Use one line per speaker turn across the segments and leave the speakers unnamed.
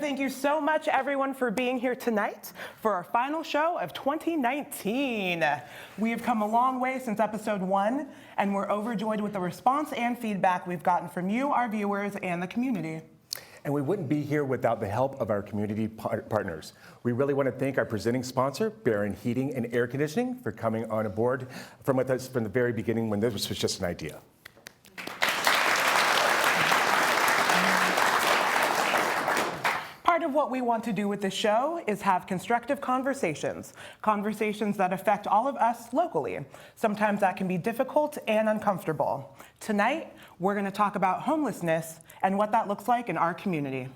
thank you so much, everyone, for being here tonight for our final show of 2019. We have come a long way since episode 1, and we're overjoyed with the response and feedback we've gotten from you, our viewers, and the community.
And we wouldn't be here without the help of our community partners. We really want to thank our presenting sponsor, Barron Heating and Air Conditioning, for coming on board with us from the very beginning when this was just an idea.
Part of what we want to do with this show is have constructive conversations that affect all of us locally. Sometimes that can be difficult and uncomfortable. Tonight, we're going to talk about homelessness and what that looks like in our community.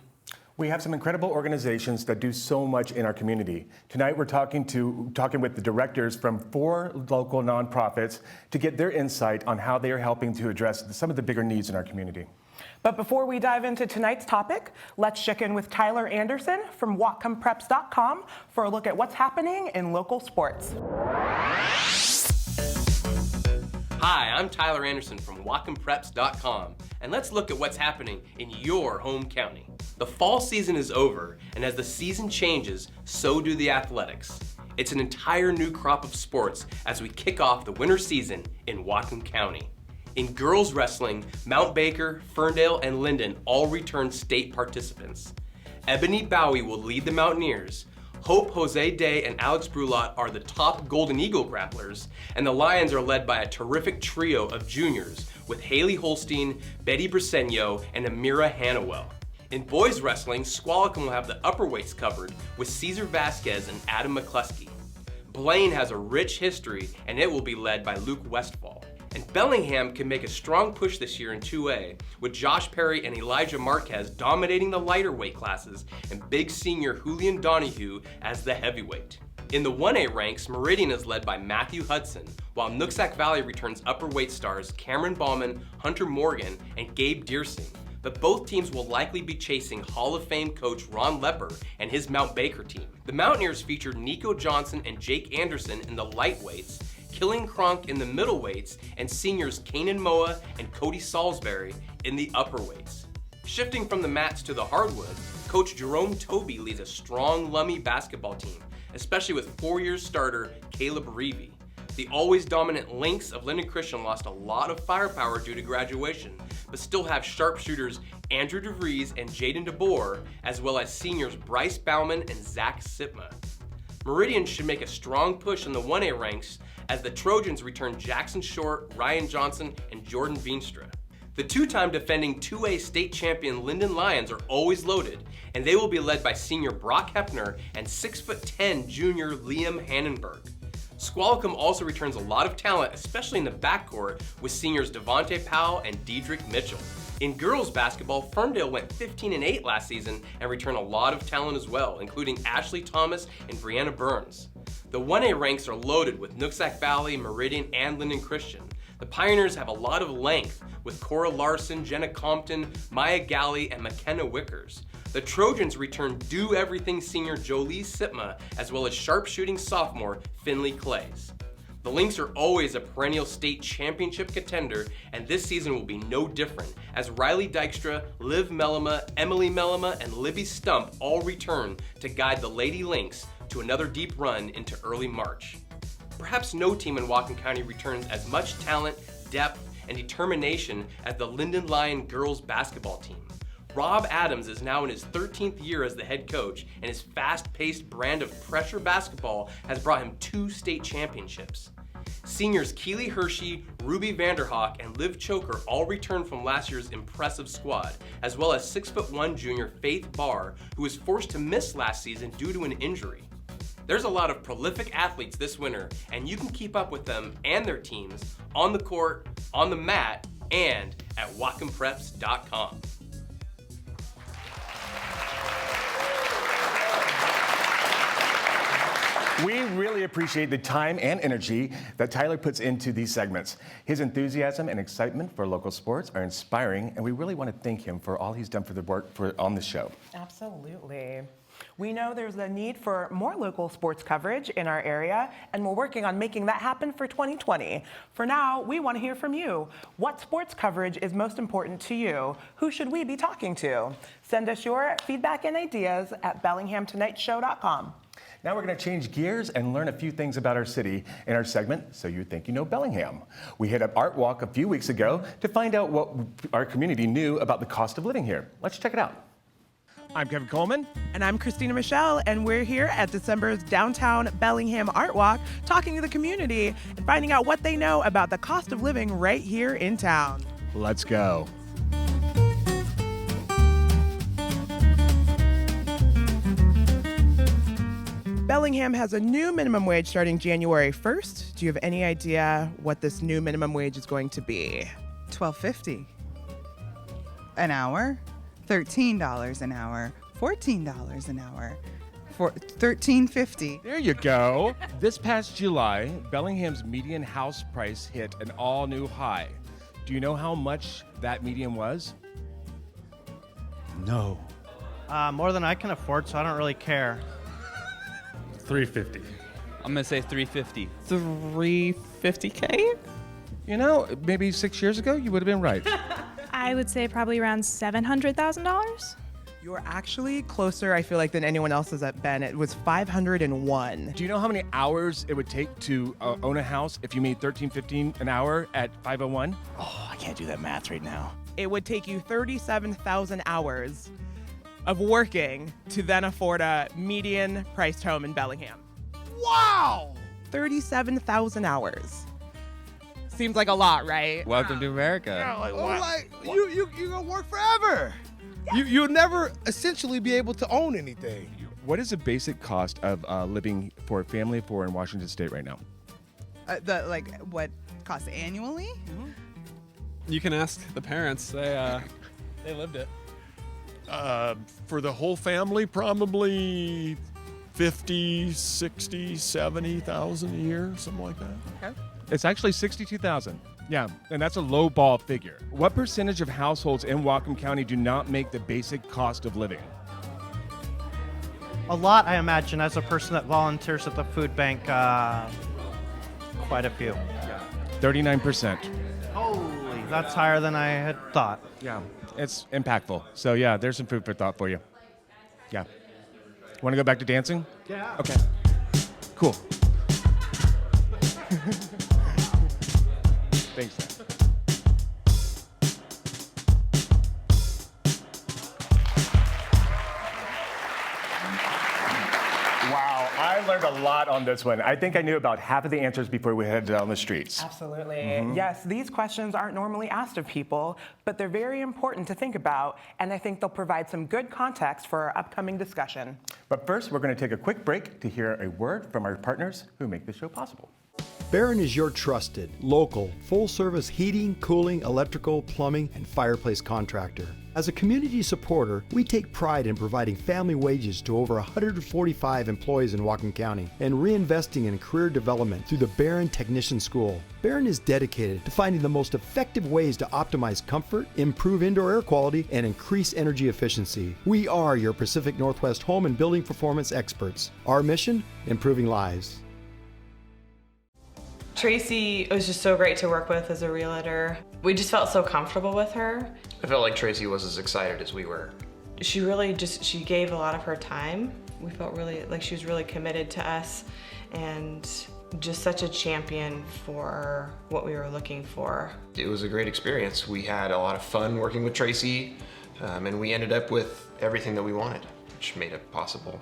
We have some incredible organizations that do so much in our community. Tonight, we're talking with the directors from 4 local nonprofits to get their insight on how they are helping to address some of the bigger needs in our community.
But before we dive into tonight's topic, let's check in with Tyler Anderson from WhatComePreps.com for a look at what's happening in local sports.
Hi, I'm Tyler Anderson from WhatComePreps.com, and let's look at what's happening in your home county. The fall season is over, and as the season changes, so do the athletics. It's an entire new crop of sports as we kick off the winter season in Whatcom County. In girls wrestling, Mount Baker, Ferndale, and Linden all return state participants. Ebony Bowie will lead the Mountaineers. Hope Jose Day and Alex Brulot are the top Golden Eagle grapplers, and the Lions are led by a terrific trio of juniors with Haley Holstein, Betty Briseño, and Amira Hannawell. In boys wrestling, Squalicum will have the upper weights covered with Cesar Vasquez and Adam McCluskey. Blaine has a rich history, and it will be led by Luke Westfall. And Bellingham can make a strong push this year in 2A, with Josh Perry and Elijah Marquez dominating the lighter weight classes and big senior Julian Donahue as the heavyweight. In the 1A ranks, Meridian is led by Matthew Hudson, while Nooksack Valley returns upper weight stars Cameron Bauman, Hunter Morgan, and Gabe Deersing. But both teams will likely be chasing Hall of Fame coach Ron Lepper and his Mount Baker team. The Mountaineers featured Nico Johnson and Jake Anderson in the lightweights, Killing Cronk in the middleweights, and seniors Kanan Moa and Cody Salisbury in the upper weights. Shifting from the mats to the hardwood, Coach Jerome Toby leads a strong Lummi basketball team, especially with 4-year starter Caleb Reevy. The always dominant Lynx of Linden Christian lost a lot of firepower due to graduation, but still have sharpshooters Andrew DeVries and Jaden DeBoer, as well as seniors Bryce Bauman and Zach Sipma. Meridian should make a strong push in the 1A ranks as the Trojans return Jackson Short, Ryan Johnson, and Jordan Veenstra. The 2-time defending 2A state champion Linden Lions are always loaded, and they will be led by senior Brock Hepner and 6'10" junior Liam Hannenberg. Squalicum also returns a lot of talent, especially in the backcourt, with seniors Devontae Powell and Diedrich Mitchell. In girls basketball, Ferndale went 15-8 last season and returned a lot of talent as well, including Ashley Thomas and Brianna Burns. The 1A ranks are loaded with Nooksack Valley, Meridian, and Linden Christian. The Pioneers have a lot of length with Cora Larson, Jenna Compton, Maya Galley, and McKenna Wickers. The Trojans return do-everything senior Jolie Sipma, as well as sharpshooting sophomore Finley Clays. The Lynx are always a perennial state championship contender, and this season will be no different, as Riley Dykstra, Liv Mellema, Emily Mellema, and Libby Stump all return to guide the Lady Lynx to another deep run into early March. Perhaps no team in Whatcom County returns as much talent, depth, and determination as the Linden Lion girls basketball team. Rob Adams is now in his 13th year as the head coach, and his fast-paced brand of pressure basketball has brought him 2 state championships. Seniors Keely Hershey, Ruby Vanderhoek, and Liv Choker all returned from last year's impressive squad, as well as 6'1" junior Faith Barr, who was forced to miss last season due to an injury. There's a lot of prolific athletes this winter, and you can keep up with them and their teams on the court, on the mat, and at WhatcomPreps.com.
We really appreciate the time and energy that Tyler puts into these segments. His enthusiasm and excitement for local sports are inspiring, and we really want to thank him for all he's done for the work on the show.
Absolutely. We know there's a need for more local sports coverage in our area, and we're working on making that happen for 2020. For now, we want to hear from you. What sports coverage is most important to you? Who should we be talking to? Send us your feedback and ideas at BellinghamTonightShow.com.
Now we're going to change gears and learn a few things about our city in our segment, So You Think You Know Bellingham. We hit up Art Walk a few weeks ago to find out what our community knew about the cost of living here. Let's check it out. I'm Kevin Coleman.
And I'm Kristina Michele, and we're here at December's Downtown Bellingham Art Walk, talking to the community and finding out what they know about the cost of living right here in town.
Let's go.
Bellingham has a new minimum wage starting January 1st. Do you have any idea what this new minimum wage is going to be?
$12.50 an hour, $13 an hour, $14 an hour, $13.50.
There you go. This past July, Bellingham's median house price hit an all-new high. Do you know how much that median was?
No.
More than I can afford, so I don't really care.
$350.
I'm gonna say 350.
$350K?
You know, maybe 6 years ago, you would have been right.
I would say probably around $700,000.
You're actually closer, I feel like, than anyone else has at Ben. It was 501.
Do you know how many hours it would take to own a house if you made $13.15 an hour at 501?
Oh, I can't do that math right now.
It would take you 37,000 hours of working to then afford a median priced home in Bellingham.
Wow!
37,000 hours. Seems like a lot, right?
Welcome to America.
You're gonna work forever. You'll never essentially be able to own anything.
What is the basic cost of living for a family of four in Washington State right now?
What costs annually?
You can ask the parents. They lived it.
For the whole family, probably 50, 60, 70,000 a year, something like that.
Okay. It's actually 62,000. Yeah, and that's a low ball figure. What percentage of households in Whatcom County do not make the basic cost of living?
A lot, I imagine, as a person that volunteers at the food bank, quite a few.
39%.
Holy, that's higher than I had thought.
Yeah, it's impactful. So yeah, there's some food for thought for you. Yeah. Want to go back to dancing?
Yeah.
Okay. Cool. Thanks, man. Wow, I learned a lot on this one. I think I knew about half of the answers before we headed down the streets.
Absolutely. Yes, these questions aren't normally asked of people, but they're very important to think about, and I think they'll provide some good context for our upcoming discussion.
But first, we're going to take a quick break to hear a word from our partners who make this show possible.
Barron is your trusted, local, full-service heating, cooling, electrical, plumbing, and fireplace contractor. As a community supporter, we take pride in providing family wages to over 145 employees in Whatcom County and reinvesting in career development through the Barron Technician School. Barron is dedicated to finding the most effective ways to optimize comfort, improve indoor air quality, and increase energy efficiency. We are your Pacific Northwest home and building performance experts. Our mission, improving lives.
Tracy was just so great to work with as a realtor. We just felt so comfortable with her.
I felt like Tracy was as excited as we were.
She really she gave a lot of her time. We felt really like she was really committed to us and just such a champion for what we were looking for.
It was a great experience. We had a lot of fun working with Tracy, and we ended up with everything that we wanted, which made it possible.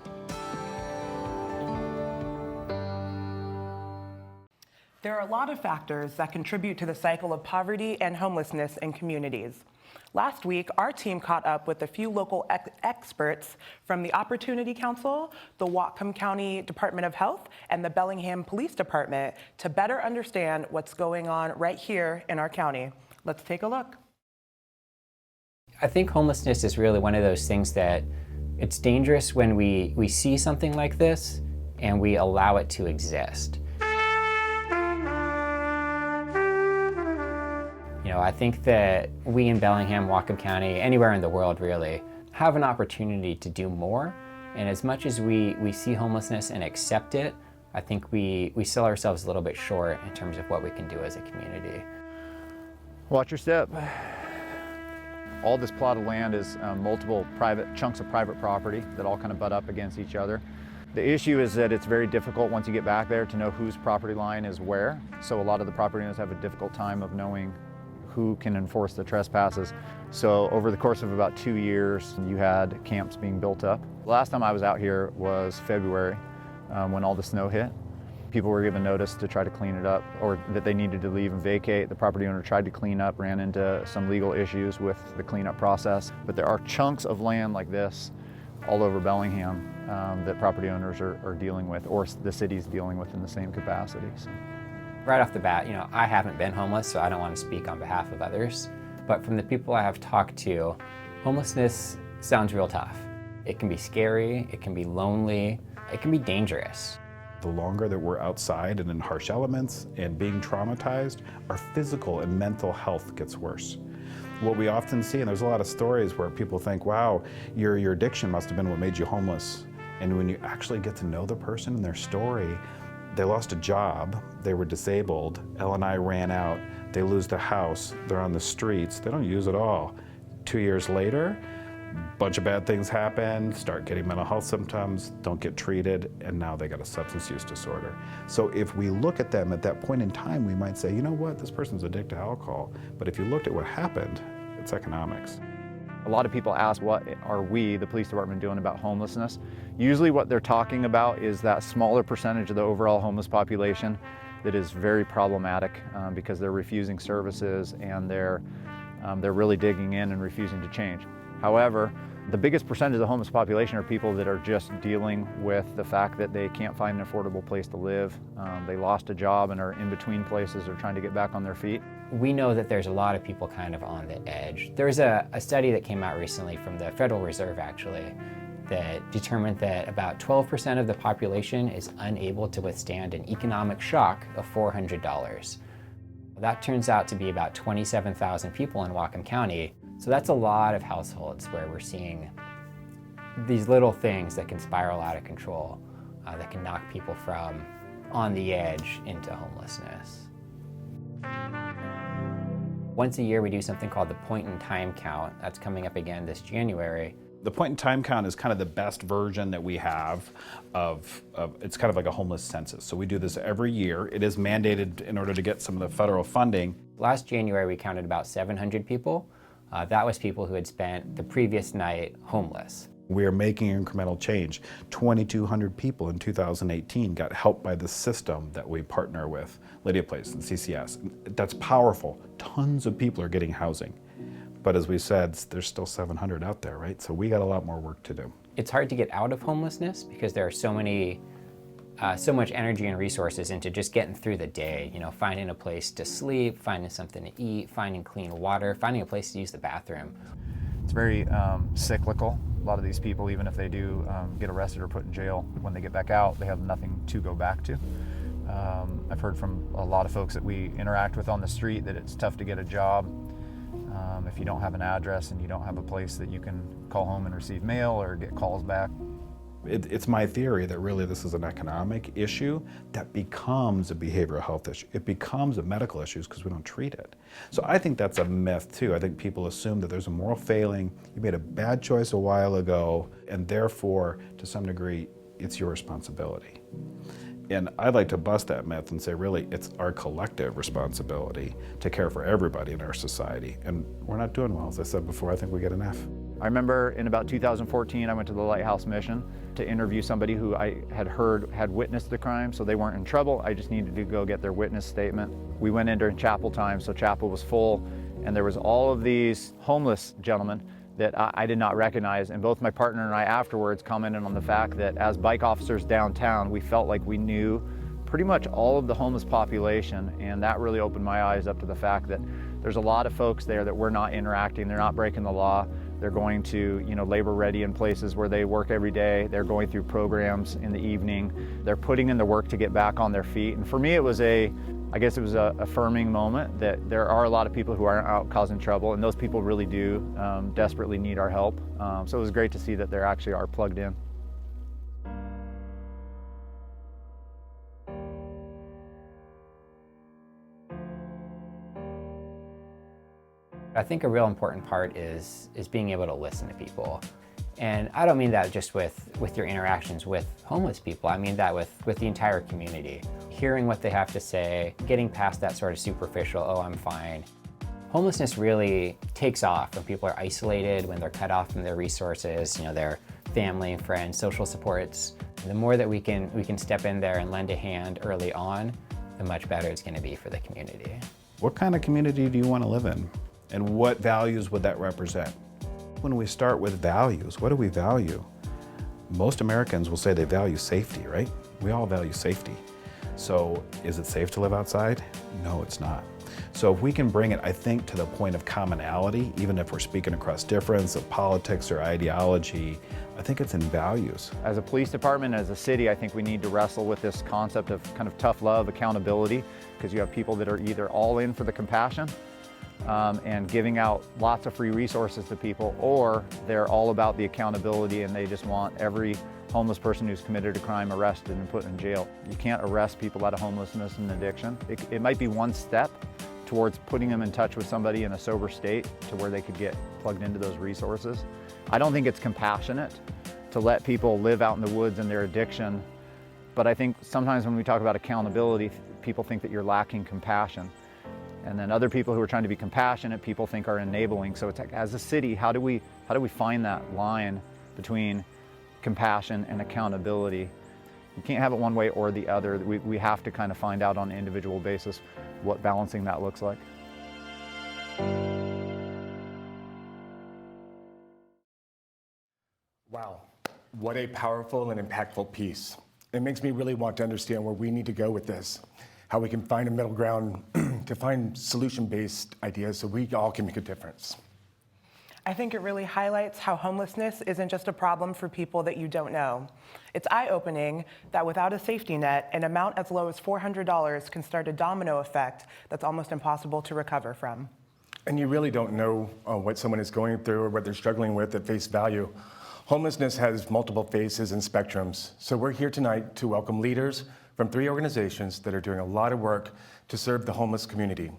There are a lot of factors that contribute to the cycle of poverty and homelessness in communities. Last week, our team caught up with a few local experts from the Opportunity Council, the Whatcom County Department of Health, and the Bellingham Police Department to better understand what's going on right here in our county. Let's take a look.
I think homelessness is really one of those things that it's dangerous when we see something like this and we allow it to exist. You know, I think that we in Bellingham, Whatcom County, anywhere in the world really, have an opportunity to do more And as much as we see homelessness and accept it, I think we sell ourselves a little bit short in terms of what we can do as a community.
Watch your step. All this plot of land is multiple private chunks of private property that all kind of butt up against each other. The issue is that it's very difficult once you get back there to know whose property line is where. So a lot of the property owners have a difficult time of knowing who can enforce the trespasses. So over the course of about 2 years, you had camps being built up. The last time I was out here was February when all the snow hit. People were given notice to try to clean it up or that they needed to leave and vacate. The property owner tried to clean up, ran into some legal issues with the cleanup process. But there are chunks of land like this all over Bellingham that property owners are dealing with, or the city's dealing with in the same capacity. So.
Right off the bat, I haven't been homeless, so I don't want to speak on behalf of others. But from the people I have talked to, homelessness sounds real tough. It can be scary, it can be lonely, it can be dangerous.
The longer that we're outside and in harsh elements and being traumatized, our physical and mental health gets worse. What we often see, and there's a lot of stories where people think, wow, your addiction must have been what made you homeless. And when you actually get to know the person and their story, they lost a job, they were disabled, L&I ran out, they lose their house, they're on the streets, they don't use it all. 2 years later, bunch of bad things happen, start getting mental health symptoms, don't get treated, and now they got a substance use disorder. So if we look at them at that point in time, we might say, you know what, this person's addicted to alcohol. But if you looked at what happened, it's economics.
A lot of people ask, what are we, the police department, doing about homelessness? Usually what they're talking about is that smaller percentage of the overall homeless population that is very problematic because they're refusing services and they're really digging in and refusing to change. However, the biggest percentage of the homeless population are people that are just dealing with the fact that they can't find an affordable place to live. They lost a job and are in between places or trying to get back on their feet.
We know that there's a lot of people kind of on the edge. There's a study that came out recently from the Federal Reserve actually that determined that about 12% of the population is unable to withstand an economic shock of $400. That turns out to be about 27,000 people in Whatcom County. So that's a lot of households where we're seeing these little things that can spiral out of control, that can knock people from on the edge into homelessness. Once a year we do something called the point in time count. That's coming up again this January.
The point in time count is kind of the best version that we have of it's kind of like a homeless census. So we do this every year. It is mandated in order to get some of the federal funding.
Last January we counted about 700 people. That was people who had spent the previous night homeless.
We are making incremental change. 2,200 people in 2018 got help by the system that we partner with, Lydia Place and CCS. That's powerful. Tons of people are getting housing. But as we said, there's still 700 out there, right? So we got a lot more work to do.
It's hard to get out of homelessness because there are so much energy and resources into just getting through the day, finding a place to sleep, finding something to eat, finding clean water, finding a place to use the bathroom.
It's very cyclical. A lot of these people, even if they do get arrested or put in jail, when they get back out, they have nothing to go back to. I've heard from a lot of folks that we interact with on the street that it's tough to get a job if you don't have an address and you don't have a place that you can call home and receive mail or get calls back.
It's my theory that really this is an economic issue that becomes a behavioral health issue. It becomes a medical issue because we don't treat it. So I think that's a myth too. I think people assume that there's a moral failing, you made a bad choice a while ago, and therefore, to some degree, it's your responsibility. And I'd like to bust that myth and say, really, it's our collective responsibility to care for everybody in our society. And we're not doing well. As I said before, I think we get an F.
I remember in about 2014, I went to the Lighthouse Mission to interview somebody who I had heard had witnessed the crime, so they weren't in trouble. I just needed to go get their witness statement. We went in during chapel time, so chapel was full, and there was all of these homeless gentlemen that I did not recognize, and both my partner and I afterwards commented on the fact that as bike officers downtown, we felt like we knew pretty much all of the homeless population, and that really opened my eyes up to the fact that there's a lot of folks there that we're not interacting, they're not breaking the law, they're going to labor ready in places where they work every day, they're going through programs in the evening, they're putting in the work to get back on their feet. And for me it was a affirming moment that there are a lot of people who aren't out causing trouble, and those people really do desperately need our help. So it was great to see that they actually are plugged in.
I think a real important part is being able to listen to people. And I don't mean that just with your interactions with homeless people. I mean that with the entire community. Hearing what they have to say, getting past that sort of superficial, oh, I'm fine. Homelessness really takes off when people are isolated, when they're cut off from their resources, their family, friends, social supports. The more that we can step in there and lend a hand early on, the much better it's going to be for the community.
What kind of community do you want to live in? And what values would that represent? When we start with values, what do we value? Most Americans will say they value safety, right? We all value safety. So is it safe to live outside? No, it's not. So if we can bring it, I think, to the point of commonality, even if we're speaking across difference of politics or ideology, I think it's in values.
As a police department, as a city, I think we need to wrestle with this concept of kind of tough love, accountability, because you have people that are either all in for the compassion and giving out lots of free resources to people, or they're all about the accountability and they just want every homeless person who's committed a crime arrested and put in jail. You can't arrest people out of homelessness and addiction. It might be one step towards putting them in touch with somebody in a sober state to where they could get plugged into those resources. I don't think it's compassionate to let people live out in the woods in their addiction, but I think sometimes when we talk about accountability, people think that you're lacking compassion. And then other people who are trying to be compassionate, people think are enabling. So it's like, as a city, how do we find that line between compassion and accountability? You can't have it one way or the other. We have to kind of find out on an individual basis what balancing that looks like.
Wow, what a powerful and impactful piece. It makes me really want to understand where we need to go with this, how we can find a middle ground to find solution-based ideas so we all can make a difference.
I think it really highlights how homelessness isn't just a problem for people that you don't know. It's eye-opening that without a safety net, an amount as low as $400 can start a domino effect that's almost impossible to recover from.
And you really don't know what someone is going through or what they're struggling with at face value. Homelessness has multiple faces and spectrums. So we're here tonight to welcome leaders from 3 organizations that are doing a lot of work to serve the homeless community.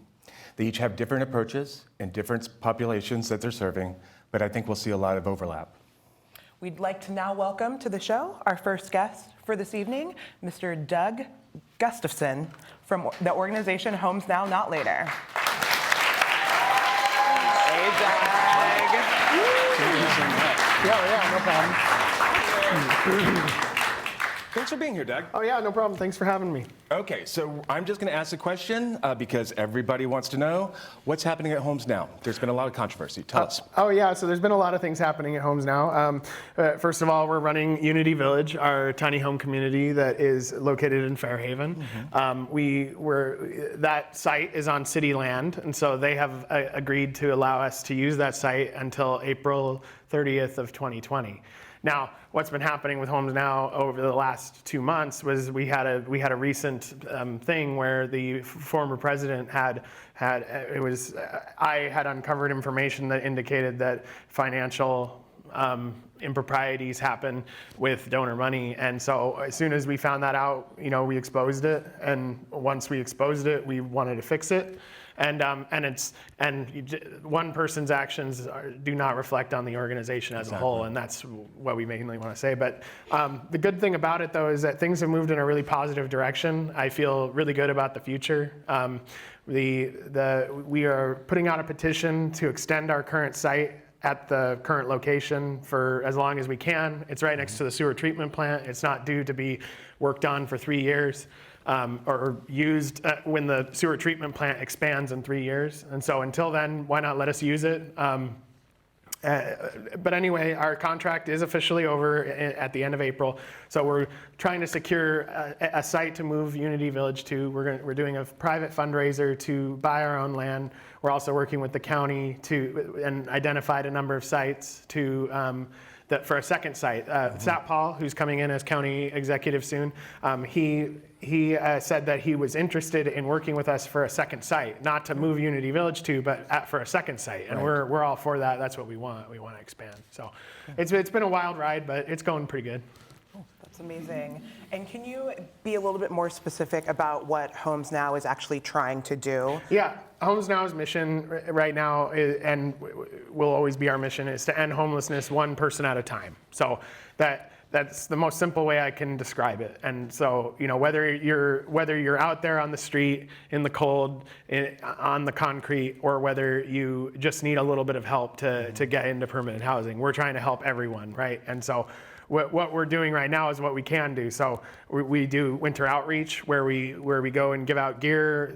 They each have different approaches and different populations that they're serving, but I think we'll see a lot of overlap.
We'd like to now welcome to the show our first guest for this evening, Mr. Doug Gustafson from the organization HomesNow, Not Later. Hey, Doug.
Yeah, no problem.
Thanks for being here, Doug.
Oh yeah, no problem. Thanks for having me.
Okay, so I'm just going to ask a question because everybody wants to know what's happening at Homes Now. There's been a lot of controversy. Tell us.
Oh yeah, so there's been a lot of things happening at Homes Now. First of all, we're running Unity Village, our tiny home community that is located in Fairhaven. That site is on city land, and so they have agreed to allow us to use that site until April 30th of 2020. Now, what's been happening with Homes Now over the last 2 months was we had a recent thing where the former president I had uncovered information that indicated that financial improprieties happen with donor money, and so as soon as we found that out, we exposed it, and once we exposed it, we wanted to fix it. And one person's actions do not reflect on the organization as a whole, and that's what we mainly want to say. But the good thing about it, though, is that things have moved in a really positive direction. I feel really good about the future. We are putting out a petition to extend our current site at the current location for as long as we can. It's right next to the sewer treatment plant. It's not due to be worked on for 3 years. Or used when the sewer treatment plant expands in 3 years. And so until then, why not let us use it? But anyway, our contract is officially over at the end of April. So we're trying to secure a site to move Unity Village to. We're doing a private fundraiser to buy our own land. We're also working with the county and identified a number of sites for a second site. Sat Paul, who's coming in as county executive soon, he said that he was interested in working with us for a second site, not to move Unity Village to, but for a second site. And we're all for that. That's what we want. We want to expand. So it's been a wild ride, but it's going pretty good.
amazing. And can you be a little bit more specific about what HomesNow is actually trying to do?
Yeah, HomesNow's mission right now, and will always be our mission, is to end homelessness one person at a time. So that's the most simple way I can describe it. And so, whether you're out there on the street, in the cold, on the concrete, or whether you just need a little bit of help to get into permanent housing, we're trying to help everyone, right? And so what we're doing right now is what we can do. So we do winter outreach where we go and give out gear,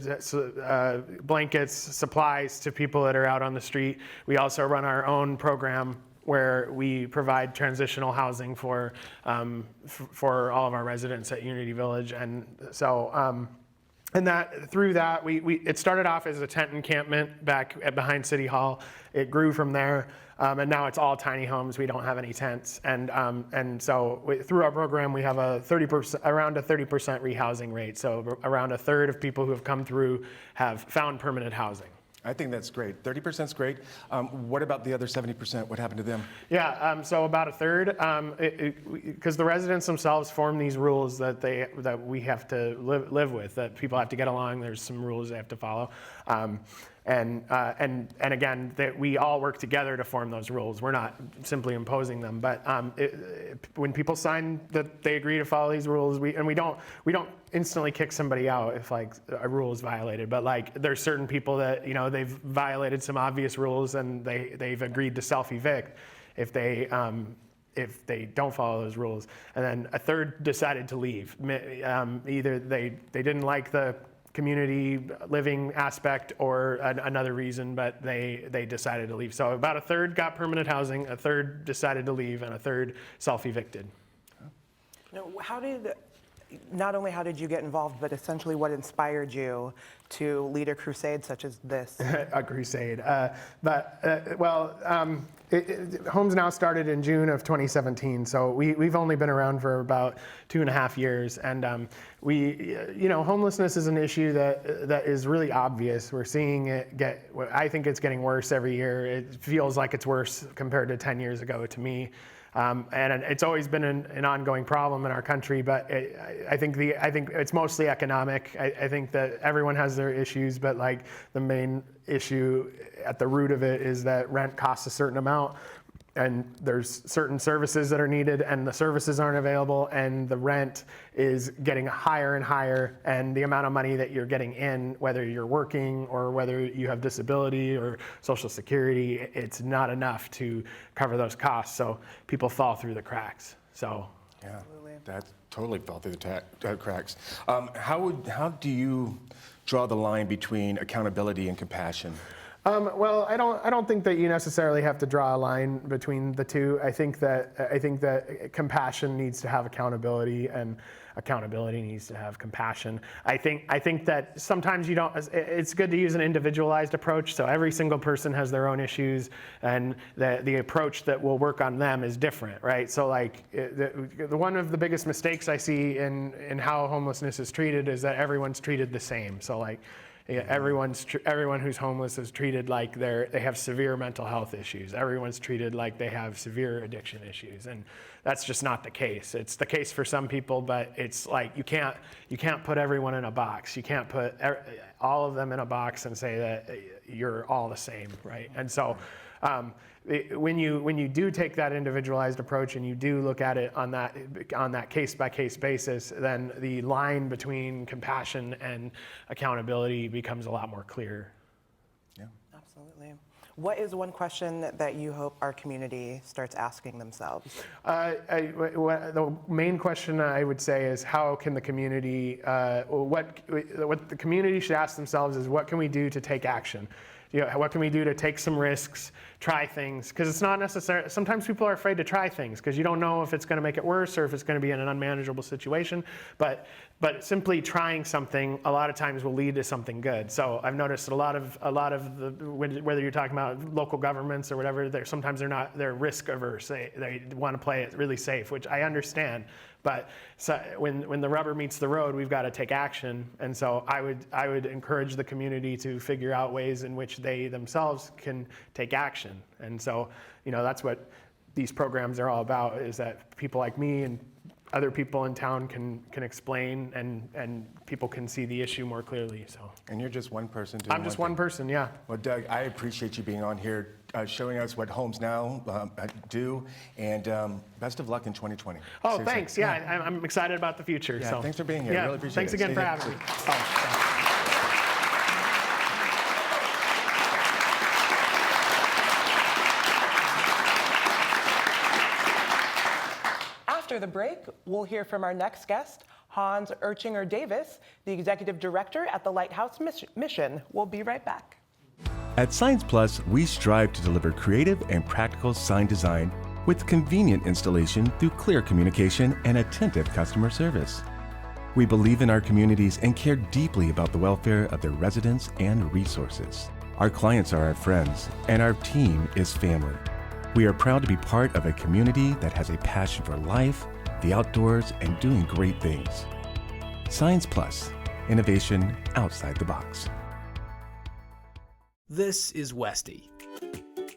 blankets, supplies to people that are out on the street. We also run our own program where we provide transitional housing for all of our residents at Unity Village. And so through that, it started off as a tent encampment back behind City Hall. It grew from there, and now it's all tiny homes. We don't have any tents, and so through our program, we have around a 30% rehousing rate. So around a third of people who have come through have found permanent housing.
I think that's great. 30% is great. What about the other 70%? What happened to them?
Yeah, so about a third, because the residents themselves form these rules that we have to live with, that people have to get along. There's some rules they have to follow. And again, that we all work together to form those rules. We're not simply imposing them, but when people sign that they agree to follow these rules, we don't instantly kick somebody out if like a rule is violated. But like there's certain people that they've violated some obvious rules and they've agreed to self-evict if they don't follow those rules. And then a third decided to leave. Either they didn't like the community living aspect or another reason, but they decided to leave. So about a third got permanent housing, a third decided to leave, and a third self-evicted.
Now, not only how did you get involved, but essentially what inspired you to lead a crusade such as this?
A crusade. HomesNow started in June of 2017, so we've only been around for about 2.5 years, and homelessness is an issue that is really obvious. We're seeing it I think it's getting worse every year. It feels like it's worse compared to 10 years ago to me. And it's always been an ongoing problem in our country, but I think it's mostly economic. I think that everyone has their issues, but like the main issue at the root of it is that rent costs a certain amount, and there's certain services that are needed, and the services aren't available, and the rent is getting higher and higher, and the amount of money that you're getting in, whether you're working or whether you have disability or Social Security, it's not enough to cover those costs, so people fall through the cracks. So
yeah, that totally fell through the cracks. How do you draw the line between accountability and compassion?
Well, I don't think that you necessarily have to draw a line between the two. I think that compassion needs to have accountability, and accountability needs to have compassion. I think that sometimes you don't. It's good to use an individualized approach. So every single person has their own issues, and the approach that will work on them is different, right? So like one of the biggest mistakes I see in how homelessness is treated is that everyone's treated the same. So like. Yeah, everyone who's homeless is treated like they have severe mental health issues. Everyone's treated like they have severe addiction issues, and that's just not the case. It's the case for some people, but it's like you can't put everyone in a box. You can't put all of them in a box and say that you're all the same, right? And so when you do take that individualized approach and you do look at it on that case-by-case basis, then the line between compassion and accountability becomes a lot more clear.
Yeah,
absolutely. What is one question that you hope our community starts asking themselves?
The main question I would say is how can the community, what the community should ask themselves is what can we do to take action? What can we do to take some risks, try things? Because it's not necessary. Sometimes people are afraid to try things because you don't know if it's going to make it worse or if it's going to be in an unmanageable situation. But simply trying something a lot of times will lead to something good. So I've noticed a lot of whether you're talking about local governments or whatever, they're risk averse. They want to play it really safe, which I understand. But when the rubber meets the road, we've got to take action. And so I would encourage the community to figure out ways in which they themselves can take action. And so, that's what these programs are all about, is that people like me and other people in town can explain and people can see the issue more clearly. So.
And you're just one person doing
I'm just one person, yeah.
Well, Doug, I appreciate you being on here, showing us what HomesNow do, and best of luck in 2020.
Oh,
Seriously.
thanks. Yeah, I'm excited about the future.
Yeah,
so.
thanks for being here.
Yeah,
Really appreciate
thanks
it.
again
Stay
for
here.
having me. Oh, thanks.
After the break, we'll hear from our next guest, Hans Erchinger Davis, the Executive Director at the Lighthouse Mission. We'll be right back.
At Signs Plus, we strive to deliver creative and practical sign design with convenient installation through clear communication and attentive customer service. We believe in our communities and care deeply about the welfare of their residents and resources. Our clients are our friends, and our team is family. We are proud to be part of a community that has a passion for life, the outdoors, and doing great things. Signs Plus, innovation outside the box.
This is Westy.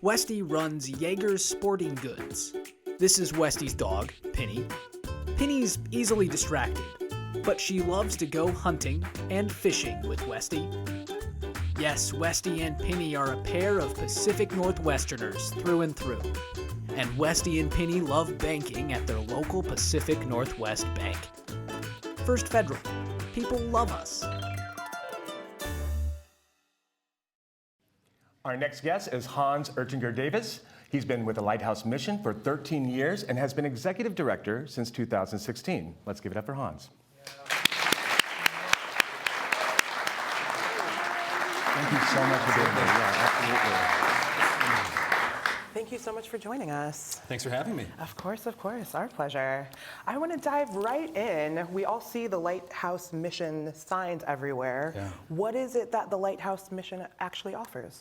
Westy runs Jaeger's Sporting Goods. This is Westy's dog, Penny. Penny's easily distracted, but she loves to go hunting and fishing with Westy. Yes, Westy and Penny are a pair of Pacific Northwesterners through and through. And Westy and Penny love banking at their local Pacific Northwest Bank. First Federal. People love us.
Our next guest is Hans Erchinger Davis. He's been with the Lighthouse Mission for 13 years and has been Executive Director since 2016. Let's give it up for Hans. Thank you so much for being here. Yeah, absolutely.
Thank you so much for joining us.
Thanks for having me.
Of course, our pleasure. I want to dive right in. We all see the Lighthouse Mission signs everywhere.
Yeah.
What is it that the Lighthouse Mission actually offers?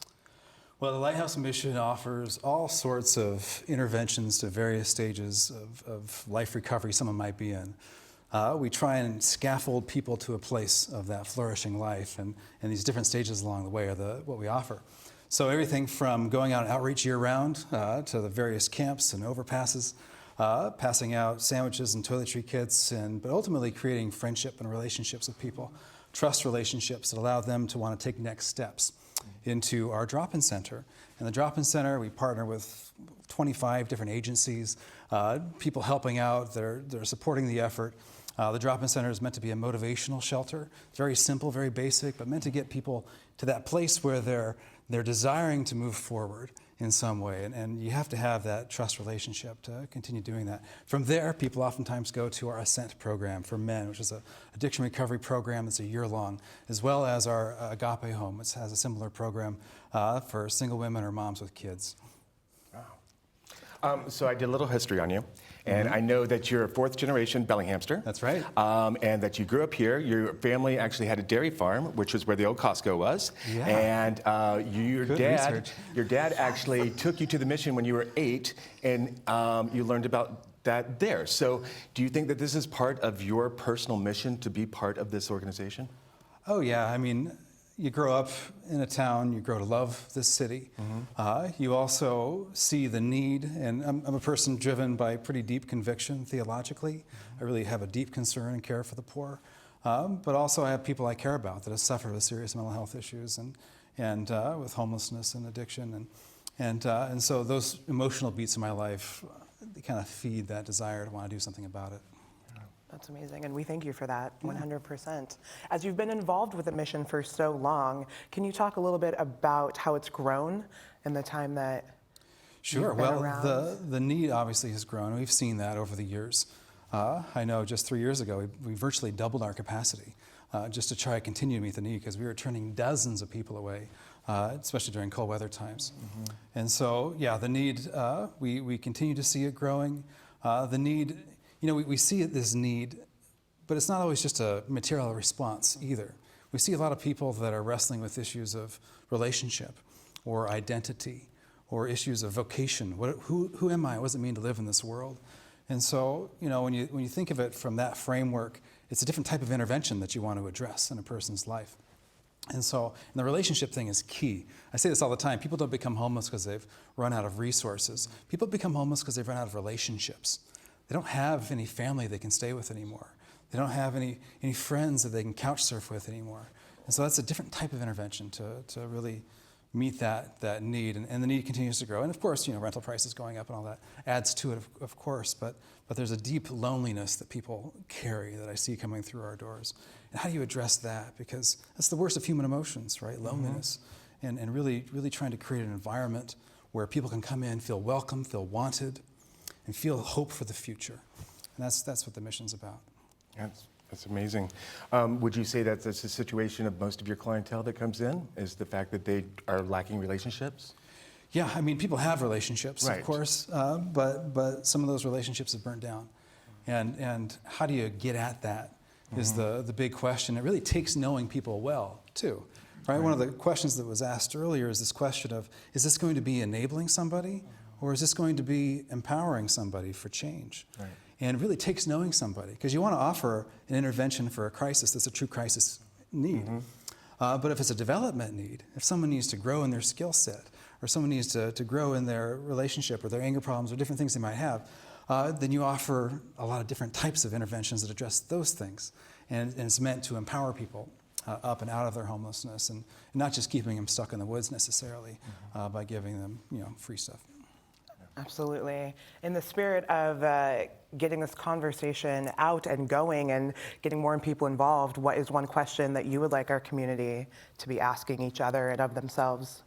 Well, the Lighthouse Mission offers all sorts of interventions to various stages of life recovery someone might be in. We try and scaffold people to a place of that flourishing life, and these different stages along the way are what we offer. So everything from going out and outreach year-round to the various camps and overpasses, passing out sandwiches and toiletry kits, but ultimately creating friendship and relationships with people, trust relationships that allow them to want to take next steps into our drop-in center. In the drop-in center, we partner with 25 different agencies, people helping out, they're supporting the effort. The drop-in center is meant to be a motivational shelter. It's very simple, very basic, but meant to get people to that place where they're desiring to move forward in some way, and you have to have that trust relationship to continue doing that. From there, people oftentimes go to our Ascent program for men, which is an addiction recovery program that's a year-long, as well as our Agape Home, which has a similar program for single women or moms with kids.
Wow. So I did a little history on you. And I know that you're a fourth-generation Bellinghamster.
That's right.
And that you grew up here. Your family actually had a dairy farm, which was where the old Costco was.
Yeah.
And your dad actually took you to the mission when you were 8, and you learned about that there. So do you think that this is part of your personal mission to be part of this organization?
Oh, yeah. I mean, you grow up in a town, you grow to love this city. You also see the need, and I'm a person driven by pretty deep conviction theologically. I really have a deep concern and care for the poor. But also I have people I care about that have suffered with serious mental health issues and with homelessness and addiction. And so those emotional beats in my life, they kind of feed that desire to want to do something about it.
That's amazing, and we thank you for that, 100%. As you've been involved with the mission for so long, can you talk a little bit about how it's grown in the time that
Sure.
you've been
Well,
around?
the need obviously has grown. We've seen that over the years. I know just 3 years ago, we virtually doubled our capacity just to try to continue to meet the need, because we were turning dozens of people away, especially during cold weather times. And so, yeah, the need, we continue to see it growing. The need, we see this need, but it's not always just a material response either. We see a lot of people that are wrestling with issues of relationship or identity or issues of vocation. Who am I? What does it mean to live in this world? And so, when you think of it from that framework, it's a different type of intervention that you want to address in a person's life. And so, the relationship thing is key. I say this all the time. People don't become homeless because they've run out of resources. People become homeless because they've run out of relationships. They don't have any family they can stay with anymore. They don't have any friends that they can couch surf with anymore. And so that's a different type of intervention to really meet that need. And the need continues to grow. And of course, rental prices going up and all that adds to it, of course. But there's a deep loneliness that people carry that I see coming through our doors. And how do you address that? Because that's the worst of human emotions, right? Loneliness. And really trying to create an environment where people can come in, feel welcome, feel wanted, and feel hope for the future. And that's what the mission's about.
That's amazing. Would you say that's a situation of most of your clientele that comes in, is the fact that they are lacking relationships?
Yeah, I mean, people have relationships,
Right.
of course, but some of those relationships have burnt down. And how do you get at that is the big question. It really takes knowing people well, too. Right? One of the questions that was asked earlier is this question of, is this going to be enabling somebody, or is this going to be empowering somebody for change?
Right.
And it really takes knowing somebody, because you want to offer an intervention for a crisis that's a true crisis need. But if it's a development need, if someone needs to grow in their skill set, or someone needs to grow in their relationship or their anger problems or different things they might have, then you offer a lot of different types of interventions that address those things. And it's meant to empower people up and out of their homelessness, and not just keeping them stuck in the woods necessarily by giving them free stuff.
Absolutely. In the spirit of getting this conversation out and going and getting more people involved, what is one question that you would like our community to be asking each other and of themselves?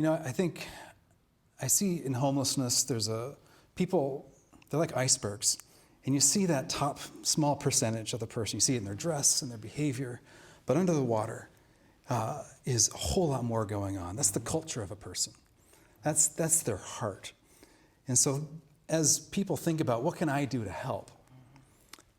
I think I see in homelessness, there's people, they're like icebergs. And you see that top small percentage of the person. You see it in their dress and their behavior. But under the water is a whole lot more going on. That's the culture of a person. That's their heart. And so as people think about what can I do to help,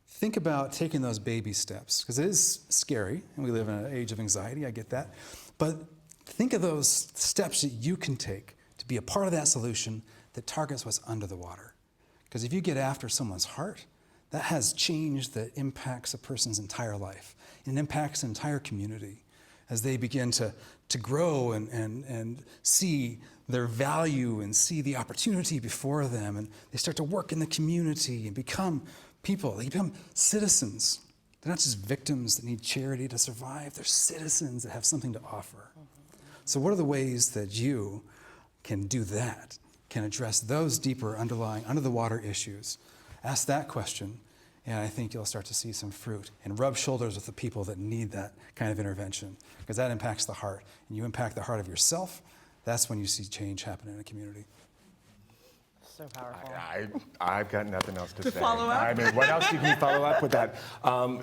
think about taking those baby steps, because it is scary, and we live in an age of anxiety, I get that. But think of those steps that you can take to be a part of that solution that targets what's under the water. Because if you get after someone's heart, that has change that impacts a person's entire life. And impacts an entire community as they begin to grow and see their value and see the opportunity before them. And they start to work in the community and become people. They become citizens. They're not just victims that need charity to survive. They're citizens that have something to offer. So what are the ways that you can do that, can address those deeper underlying, under-the-water issues? Ask that question, and I think you'll start to see some fruit and rub shoulders with the people that need that kind of intervention, because that impacts the heart. And you impact the heart of yourself, that's when you see change happen in a community.
So powerful.
I've got nothing else to say.
Follow up?
I mean, what else can you follow up with that?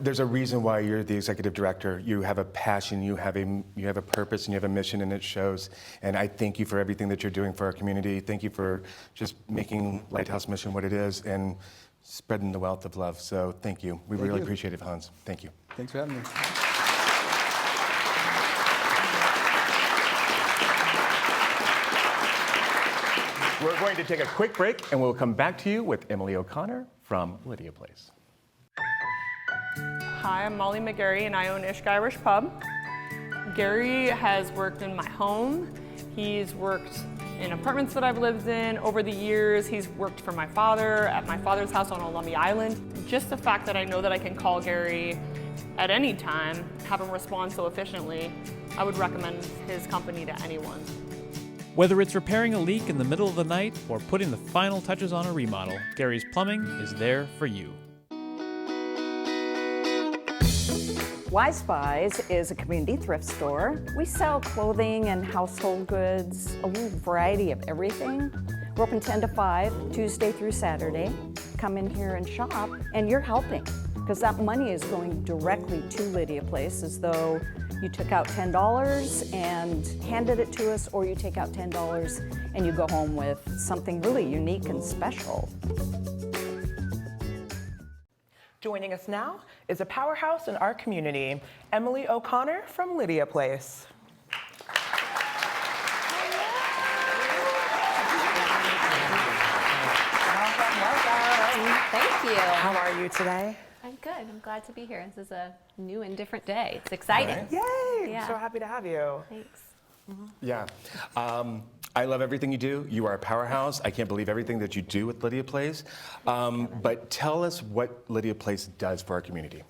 There's a reason why you're the executive director. You have a passion, you have a purpose, and you have a mission, and it shows. And I thank you for everything that you're doing for our community. Thank you for just making Lighthouse Mission what it is and spreading the wealth of love. So thank you. We really appreciate it, Hans. Thank you.
Thanks for having me.
We're going to take a quick break, and we'll come back to you with Emily O'Connor from Lydia Place.
Hi, I'm Molly McGarry, and I own Ishk Irish Pub. Gary has worked in my home. He's worked in apartments that I've lived in over the years. He's worked for my father at my father's house on Olummi Island. Just the fact that I know that I can call Gary at any time, have him respond so efficiently, I would recommend his company to anyone.
Whether it's repairing a leak in the middle of the night or putting the final touches on a remodel, Gary's Plumbing is there for you.
Wise Buys is a community thrift store. We sell clothing and household goods, a little variety of everything. We're open 10 to 5, Tuesday through Saturday. Come in here and shop, and you're helping, because that money is going directly to Lydia Place, as though you took out $10 and handed it to us, or you take out $10 and you go home with something really unique and special.
Joining us now is a powerhouse in our community, Emily O'Connor from Lydia Place.
Thank you.
How are you today?
I'm good. I'm glad to be here. This is a new and different day. It's exciting.
Yay!
Yeah.
I'm so happy to have you.
Thanks.
Yeah. I love everything you do. You are a powerhouse. I can't believe everything that you do with Lydia Place. But tell us what Lydia Place does for our community.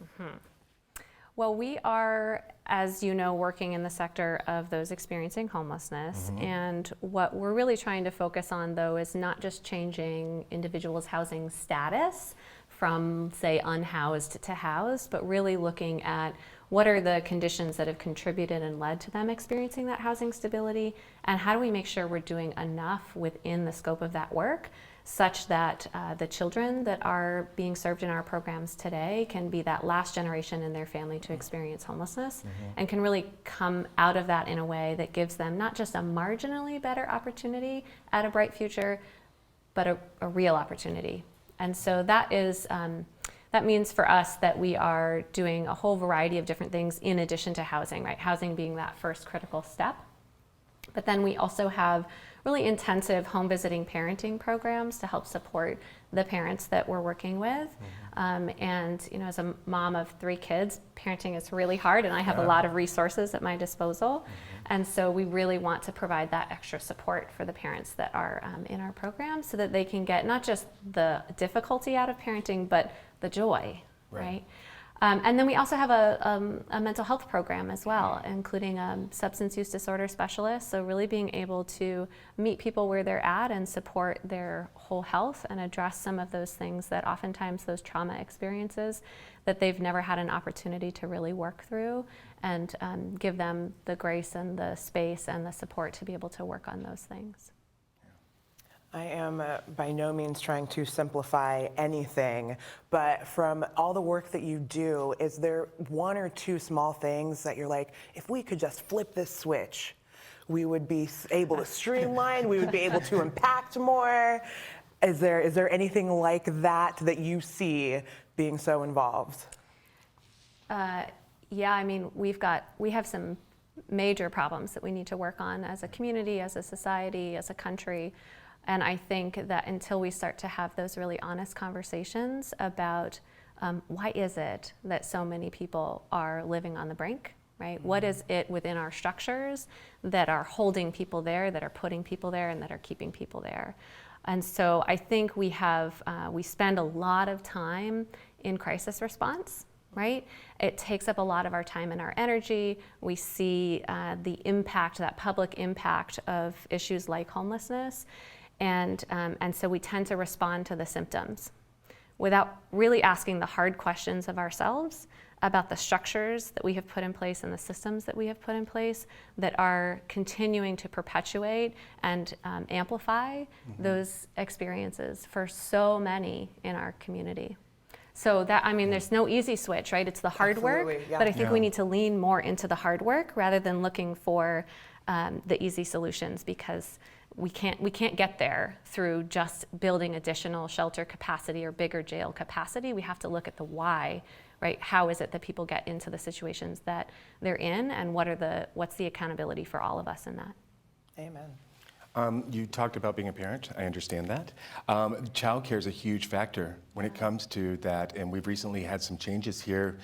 Well, we are, as you know, working in the sector of those experiencing homelessness. And what we're really trying to focus on, though, is not just changing individuals' housing status from, say, unhoused to housed, but really looking at what are the conditions that have contributed and led to them experiencing that housing stability, and how do we make sure we're doing enough within the scope of that work such that the children that are being served in our programs today can be that last generation in their family to experience homelessness, and can really come out of that in a way that gives them not just a marginally better opportunity at a bright future, but a real opportunity. And so that is, that means for us that we are doing a whole variety of different things in addition to housing, right? Housing being that first critical step. But then we also have really intensive home visiting parenting programs to help support the parents that we're working with. And you know, as a mom of 3 kids, parenting is really hard, and I have a lot of resources at my disposal. And so we really want to provide that extra support for the parents that are in our program, so that they can get not just the difficulty out of parenting, but the joy, right? And then we also have a mental health program as well, including a substance use disorder specialist. So really being able to meet people where they're at and support their whole health and address some of those things that oftentimes those trauma experiences that they've never had an opportunity to really work through, and give them the grace and the space and the support to be able to work on those things.
I am by no means trying to simplify anything, but from all the work that you do, is there 1 or 2 small things that you're like, if we could just flip this switch, we would be able to streamline, we would be able to impact more? Is there anything like that that you see being so involved?
Yeah, I mean, we have some major problems that we need to work on as a community, as a society, as a country. And I think that until we start to have those really honest conversations about why is it that so many people are living on the brink, right? What is it within our structures that are holding people there, that are putting people there, and that are keeping people there? And so I think we spend a lot of time in crisis response, right? It takes up a lot of our time and our energy. We see the impact, that public impact of issues like homelessness. And so we tend to respond to the symptoms without really asking the hard questions of ourselves about the structures that we have put in place and the systems that we have put in place that are continuing to perpetuate and amplify those experiences for so many in our community. So that, I mean, there's no easy switch, right? It's the hard work, but I think we need to lean more into the hard work rather than looking for the easy solutions, because we can't get there through just building additional shelter capacity or bigger jail capacity. We have to look at the why, right? How is it that people get into the situations that they're in, and what's the accountability for all of us in that?
Amen.
You talked about being a parent. I understand that. Childcare is a huge factor when it comes to that, and we've recently had some changes here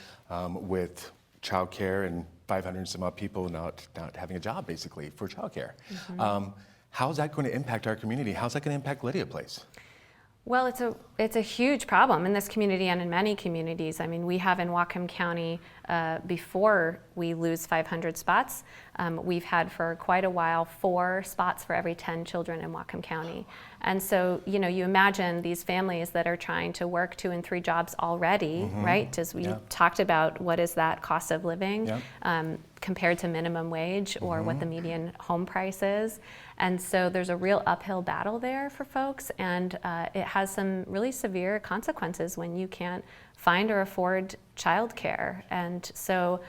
with childcare and 500 and some odd people not having a job, basically, for childcare. How's that going to impact our community? How's that going to impact Lydia Place?
Well, it's a huge problem in this community and in many communities. I mean, we have in Whatcom County, before we lose 500 spots, we've had for quite a while 4 spots for every 10 children in Whatcom County. And so, you know, you imagine these families that are trying to work 2 and 3 jobs already, right? As we talked about, what is that cost of living compared to minimum wage or what the median home price is. And so there's a real uphill battle there for folks, and it has some really severe consequences when you can't find or afford childcare. And so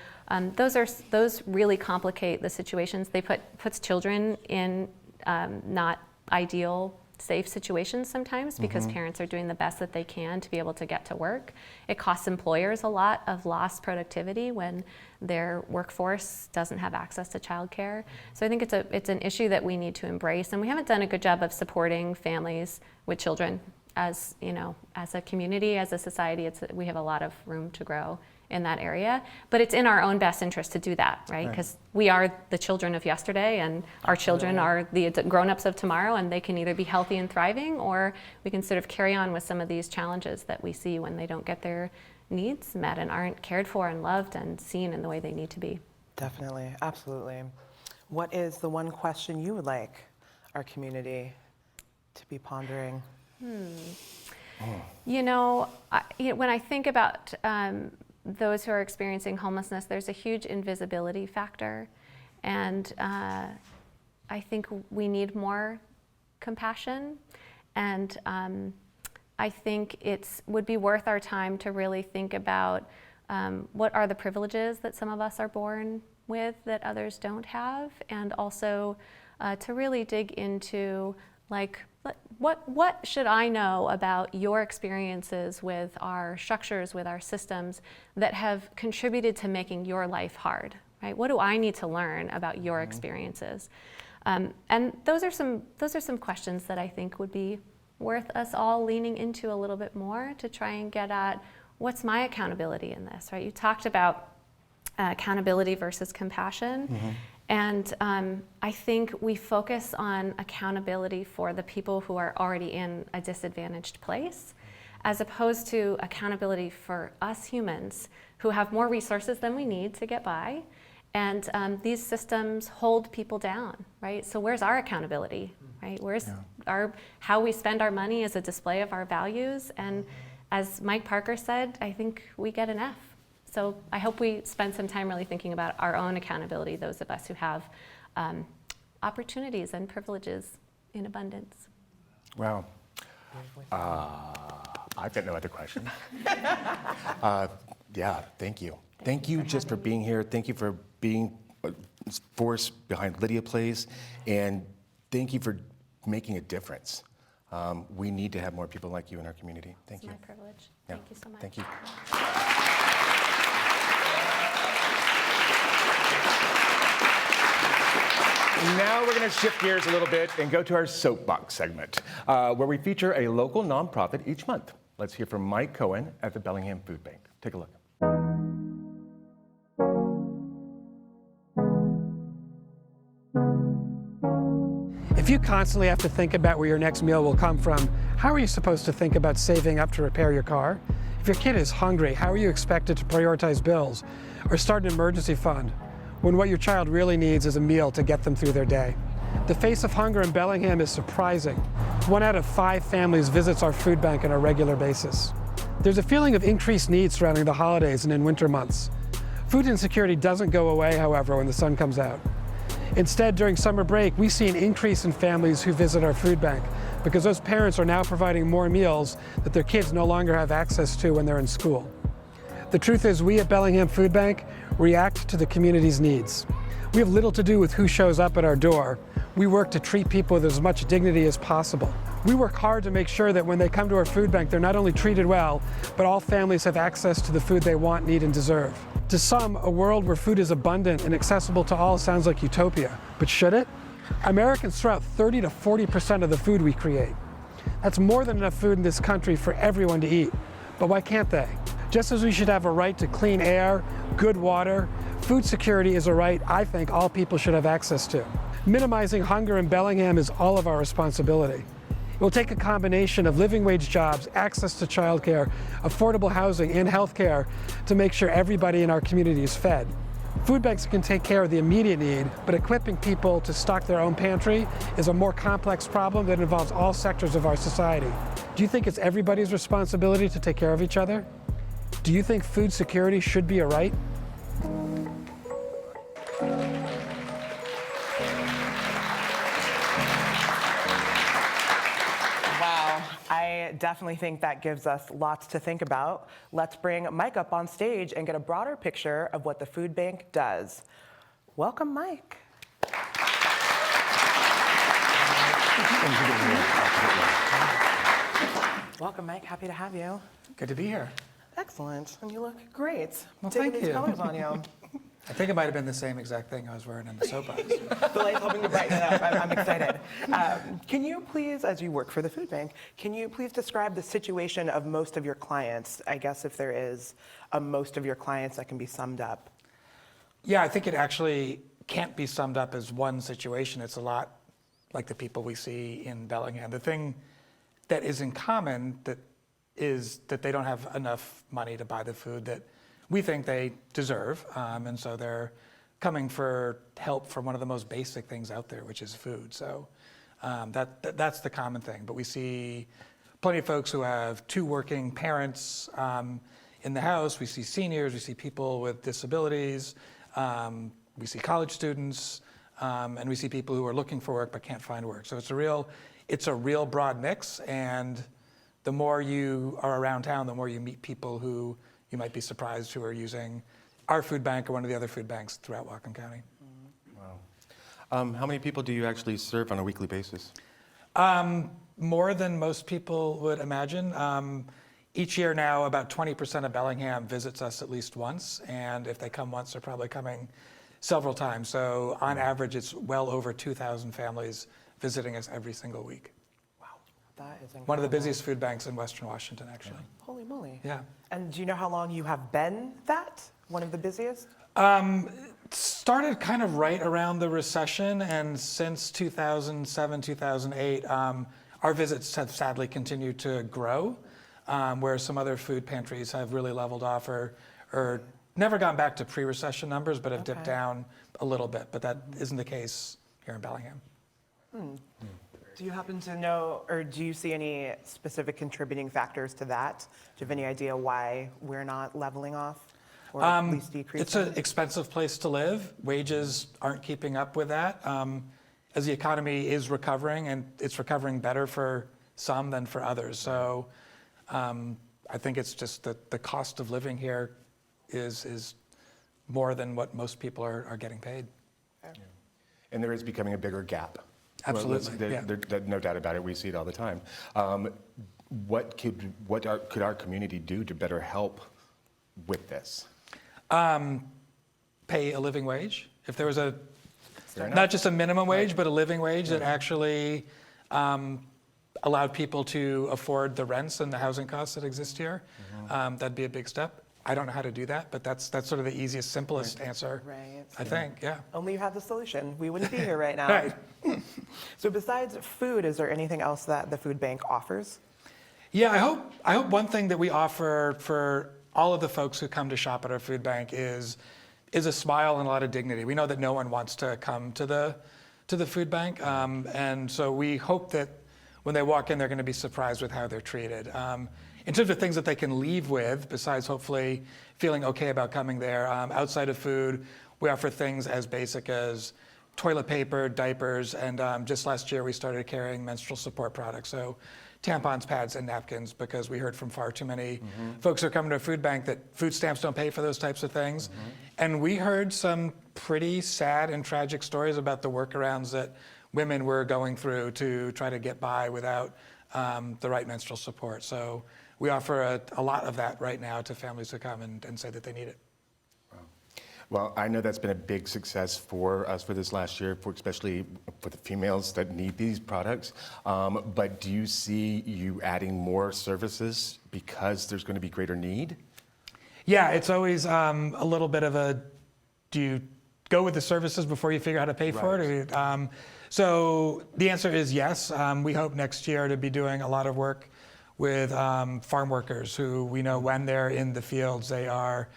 those really complicate the situations. They puts children in not ideal, safe situations sometimes, because parents are doing the best that they can to be able to get to work. It costs employers a lot of lost productivity when their workforce doesn't have access to childcare. So I think it's an issue that we need to embrace, and we haven't done a good job of supporting families with children. As you know, as a community, as a society, we have a lot of room to grow in that area. But it's in our own best interest to do that, right? Because we are the children of yesterday, and our children are the grown-ups of tomorrow, and they can either be healthy and thriving, or we can sort of carry on with some of these challenges that we see when they don't get their needs met and aren't cared for and loved and seen in the way they need to be.
Definitely, absolutely. What is the one question you would like our community to be pondering?
You know, when I think about those who are experiencing homelessness, there's a huge invisibility factor. And I think we need more compassion. And I think it would be worth our time to really think about what are the privileges that some of us are born with that others don't have, and also to really dig into, like, what should I know about your experiences with our structures, with our systems that have contributed to making your life hard, right? What do I need to learn about your experiences? And those are some questions that I think would be worth us all leaning into a little bit more to try and get at what's my accountability in this, right? You talked about accountability versus compassion. And I think we focus on accountability for the people who are already in a disadvantaged place, as opposed to accountability for us humans who have more resources than we need to get by. And these systems hold people down, right? So where's our accountability, right? Where's how we spend our money as a display of our values? And as Mike Parker said, I think we get an F. So I hope we spend some time really thinking about our own accountability, those of us who have opportunities and privileges in abundance.
Wow. I've got no other question. Yeah, thank you. Thank you just for being here. Thank you for being a force behind Lydia Place. And thank you for making a difference. We need to have more people like you in our community. Thank you.
It's my privilege.
Yeah.
Thank you so much.
Thank you. Now we're going to shift gears a little bit and go to our soapbox segment, where we feature a local nonprofit each month. Let's hear from Mike Cohen at the Bellingham Food Bank. Take a look.
If you constantly have to think about where your next meal will come from, how are you supposed to think about saving up to repair your car? If your kid is hungry, how are you expected to prioritize bills or start an emergency fund when what your child really needs is a meal to get them through their day? The face of hunger in Bellingham is surprising. 1 out of 5 families visits our food bank on a regular basis. There's a feeling of increased needs surrounding the holidays and in winter months. Food insecurity doesn't go away, however, when the sun comes out. Instead, during summer break, we see an increase in families who visit our food bank because those parents are now providing more meals that their kids no longer have access to when they're in school. The truth is, we at Bellingham Food Bank react to the community's needs. We have little to do with who shows up at our door. We work to treat people with as much dignity as possible. We work hard to make sure that when they come to our food bank, they're not only treated well, but all families have access to the food they want, need, and deserve. To some, a world where food is abundant and accessible to all sounds like utopia. But should it? Americans throw out 30 to 40% of the food we create. That's more than enough food in this country for everyone to eat. But why can't they? Just as we should have a right to clean air, good water, food security is a right I think all people should have access to. Minimizing hunger in Bellingham is all of our responsibility. It will take a combination of living wage jobs, access to childcare, affordable housing, and healthcare to make sure everybody in our community is fed. Food banks can take care of the immediate need, but equipping people to stock their own pantry is a more complex problem that involves all sectors of our society. Do you think it's everybody's responsibility to take care of each other? Do you think food security should be a right?
Wow, I definitely think that gives us lots to think about. Let's bring Mike up on stage and get a broader picture of what the food bank does. Welcome, Mike. Welcome, Mike. Happy to have you.
Good to be here.
Excellent. And you look great.
Well,
Taking
thank
these
you.
colors on you.
I think it might have been the same exact thing I was wearing in the soapbox.
The light's helping to brighten it up. I'm excited. Can you please, as you work for the food bank, can you please describe the situation of most of your clients? I guess if there is a most of your clients that can be summed up.
Yeah, I think it actually can't be summed up as one situation. It's a lot like the people we see in Bellingham. The thing that is in common is that they don't have enough money to buy the food that we think they deserve, and so they're coming for help for one of the most basic things out there, which is food. So that's the common thing. But we see plenty of folks who have 2 working parents in the house. We see seniors, we see people with disabilities, we see college students, and we see people who are looking for work but can't find work. So it's a real broad mix, and the more you are around town, the more you meet people who you might be surprised who are using our food bank or one of the other food banks throughout Whatcom County.
Wow. How many people do you actually serve on a weekly basis?
More than most people would imagine. Each year now, about 20% of Bellingham visits us at least once, and if they come once, they're probably coming several times. So on average, it's well over 2,000 families visiting us every single week.
That is incredible.
One of the busiest food banks in Western Washington, actually.
Holy moly.
Yeah.
And do you know how long you have been one of the busiest?
Started kind of right around the recession, and since 2007, 2008, our visits have sadly continued to grow, where some other food pantries have really leveled off or never gone back to pre-recession numbers, but have dipped down a little bit. But that isn't the case here in Bellingham.
Do you happen to know, or do you see any specific contributing factors to that? Do you have any idea why we're not leveling off or at least decreasing?
It's an expensive place to live. Wages aren't keeping up with that. As the economy is recovering, and it's recovering better for some than for others. So I think it's just that the cost of living here is more than what most people are getting paid.
And there is becoming a bigger gap.
Absolutely.
Well, no doubt about it. We see it all the time. What could our community do to better help with this?
Pay a living wage. If there was not just a minimum wage, but a living wage that actually allowed people to afford the rents and the housing costs that exist here, that'd be a big step. I don't know how to do that, but that's sort of the easiest, simplest answer, I think, yeah.
Only you had the solution. We wouldn't be here right now.
Right.
So besides food, is there anything else that the food bank offers?
Yeah, I hope one thing that we offer for all of the folks who come to shop at our food bank is a smile and a lot of dignity. We know that no one wants to come to the food bank, and so we hope that when they walk in, they're going to be surprised with how they're treated. In terms of things that they can leave with, besides hopefully feeling okay about coming there, outside of food, we offer things as basic as toilet paper, diapers, and just last year we started carrying menstrual support products. So tampons, pads, and napkins, because we heard from far too many folks who are coming to a food bank that food stamps don't pay for those types of things. And we heard some pretty sad and tragic stories about the workarounds that women were going through to try to get by without the right menstrual support. So we offer a lot of that right now to families who come and say that they need it.
Well, I know that's been a big success for us for this last year, especially for the females that need these products. But do you see you adding more services because there's going to be greater need?
Yeah, it's always a little bit of do you go with the services before you figure out how to pay for it? So the answer is yes. We hope next year to be doing a lot of work with farm workers who we know when they're in the fields, they are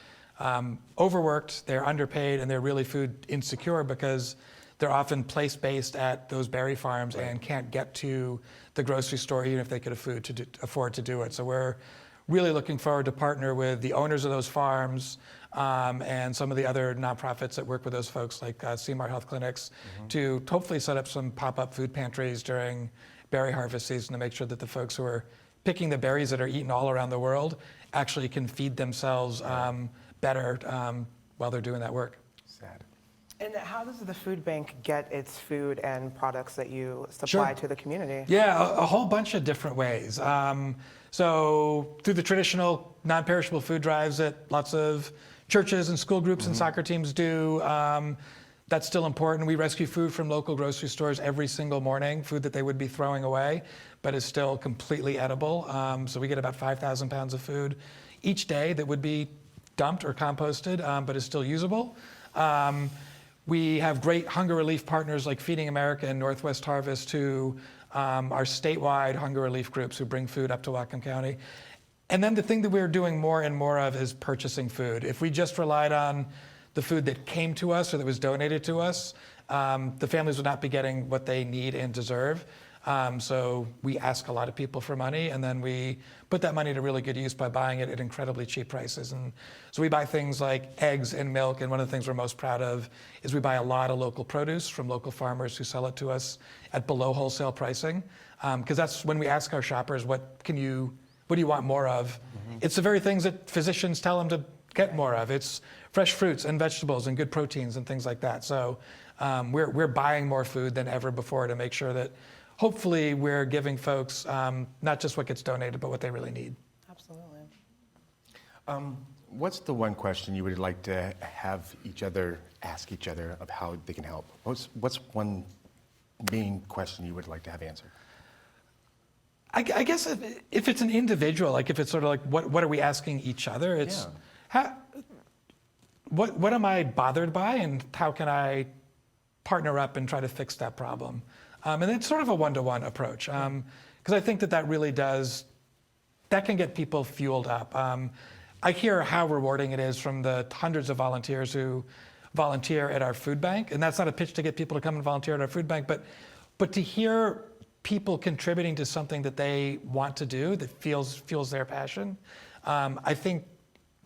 overworked, they're underpaid, and they're really food insecure because they're often place-based at those berry farms and can't get to the grocery store even if they could afford to do it. So we're really looking forward to partner with the owners of those farms and some of the other nonprofits that work with those folks like Seymour Health Clinics to hopefully set up some pop-up food pantries during berry harvest season to make sure that the folks who are picking the berries that are eaten all around the world actually can feed themselves better while they're doing that work.
Sad.
And how does the food bank get its food and products that you supply to the community?
Yeah, a whole bunch of different ways. So through the traditional non-perishable food drives that lots of churches and school groups and soccer teams do. That's still important. We rescue food from local grocery stores every single morning, food that they would be throwing away, but is still completely edible. So we get about 5,000 pounds of food each day that would be dumped or composted, but is still usable. We have great hunger relief partners like Feeding America and Northwest Harvest, who are statewide hunger relief groups who bring food up to Whatcom County. And then the thing that we're doing more and more of is purchasing food. If we just relied on the food that came to us or that was donated to us, the families would not be getting what they need and deserve. So we ask a lot of people for money, and then we put that money to really good use by buying it at incredibly cheap prices. And so we buy things like eggs and milk, and one of the things we're most proud of is we buy a lot of local produce from local farmers who sell it to us at below wholesale pricing. Because that's when we ask our shoppers, what do you want more of? It's the very things that physicians tell them to get more of. It's fresh fruits and vegetables and good proteins and things like that. So we're buying more food than ever before to make sure that hopefully we're giving folks not just what gets donated, but what they really need.
Absolutely.
What's the one question you would like to have each other ask each other of how they can help? What's one main question you would like to have answered?
I guess if it's an individual, like if it's sort of like what are we asking each other? It's what am I bothered by, and how can I partner up and try to fix that problem? And it's sort of a one-to-one approach, because I think that really does, that can get people fueled up. I hear how rewarding it is from the hundreds of volunteers who volunteer at our food bank, and that's not a pitch to get people to come and volunteer at our food bank, but to hear people contributing to something that they want to do, that fuels their passion, I think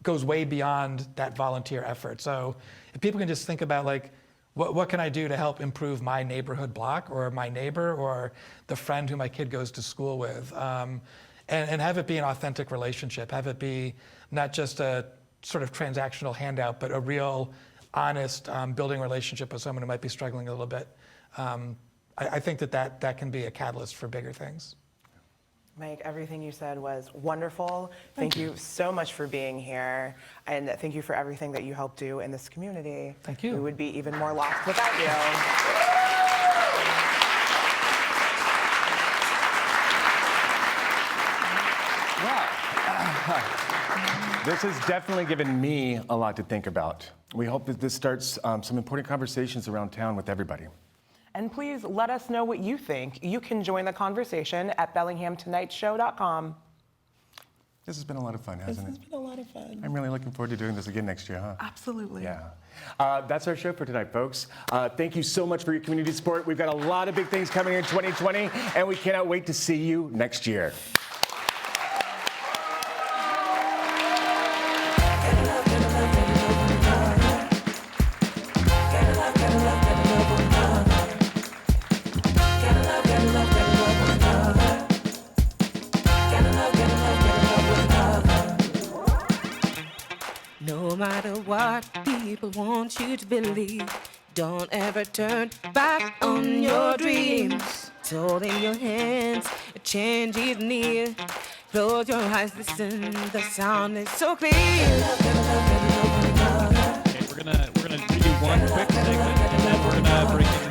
goes way beyond that volunteer effort. So if people can just think about like, what can I do to help improve my neighborhood block or my neighbor or the friend who my kid goes to school with, and have it be an authentic relationship, have it be not just a sort of transactional handout, but a real honest building relationship with someone who might be struggling a little bit. I think that can be a catalyst for bigger things.
Mike, everything you said was wonderful. Thank you so much for being here, and thank you for everything that you help do in this community.
Thank you.
We would be even more lost without you.
This has definitely given me a lot to think about. We hope that this starts some important conversations around town with everybody.
And please let us know what you think. You can join the conversation at BellinghamTonightShow.com.
This has been a lot of fun, hasn't it?
This has been a lot of fun.
I'm really looking forward to doing this again next year, huh?
Absolutely.
Yeah. That's our show for tonight, folks. Thank you so much for your community support. We've got a lot of big things coming in 2020, and we cannot wait to see you next year.
No matter what people want you to believe, don't ever turn back on your dreams. It's all in your hands, a change is near. Close your eyes, listen, the sound is so clear.
Okay, we're gonna do one quick segment, and then we're gonna bring in